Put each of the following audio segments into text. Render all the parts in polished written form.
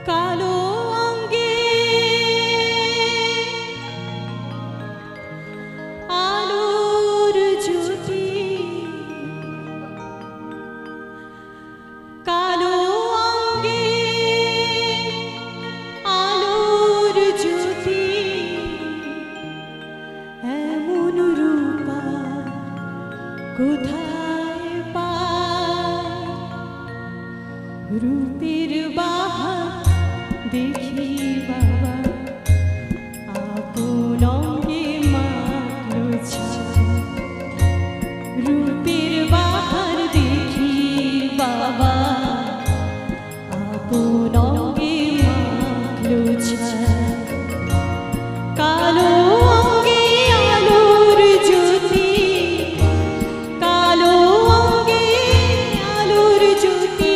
কালো অঙ্গে আলোর জ্যোতি, কালো অঙ্গে আলোর জ্যোতি, এমন রূপা কোথায় পায়? রূপের বাহার দেখি বাবা, আপন অঙ্গে মাত্র ছায়। রূপের বাহার দেখি বাবা, আপন অঙ্গে মাত্র ছায়। কালো অঙ্গে আলোর জ্যোতি, কালো অঙ্গে আলোর জ্যোতি,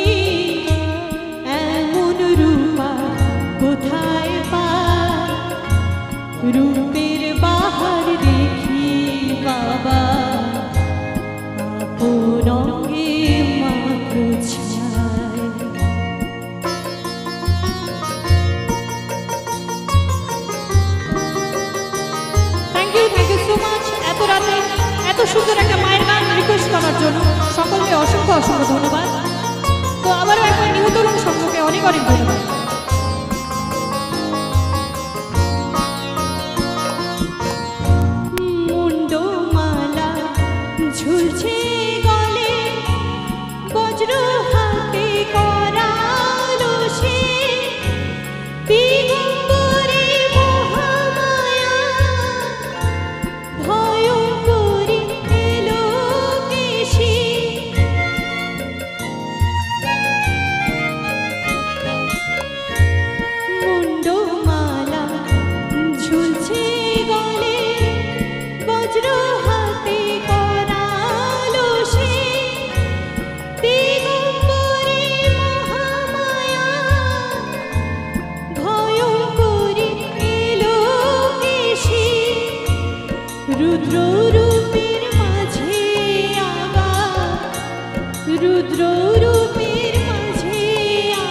এমন রূপা কোথায় পায়? রূপের বাহার দেখি বাবা, আপন অঙ্গে মাত্র ছায়। Thank you so much. এত রাতে এত সুন্দর একটা মায়ের গান রিকোয়েস্ট করার জন্য সকলকে অসংখ্য অসংখ্য ধন্যবাদ। তো আবারও একবার নিহতরণ সংঘকে অনেক অনেক ধন্যবাদ। মুন্ডমালা ঝুলছে গলে, বজ্র হাতে করালো সে, দিগম্বরে মহামায়া ভয়ঙ্করী এলো কেশী। মুন্ডমালা ঝুলছে গলে, বজ্র হাতে করালো সে, দিগম্বরে মহামায়া ভয়ঙ্করী এলো কেশী। রুদ্র রূপের মাঝে আবার, রুদ্র রূপের মাঝে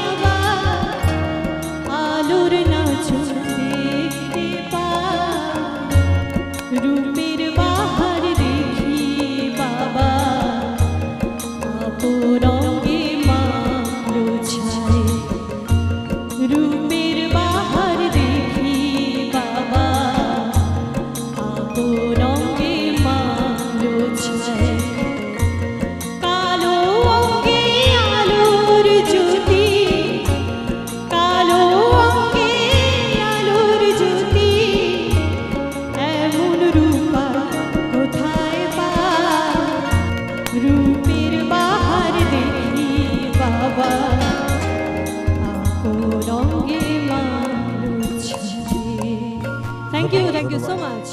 আবার আলোর নাচন দেখতে পাই। রূপের বাহার দেখি বাবা, আপন অঙ্গে মাত্র ছায়। রূপের বাহার দেখি বাবা, আপন অঙ্গে মাত্র ছায়। কালো অঙ্গে আলোর জ্যোতি, কালো অঙ্গে আলোর জ্যোতি, এমন রূপা কোথায় পায়? রূপের বাহার দেখি বাবা, আপন অঙ্গে মাত্র ছায়। Thank you so much.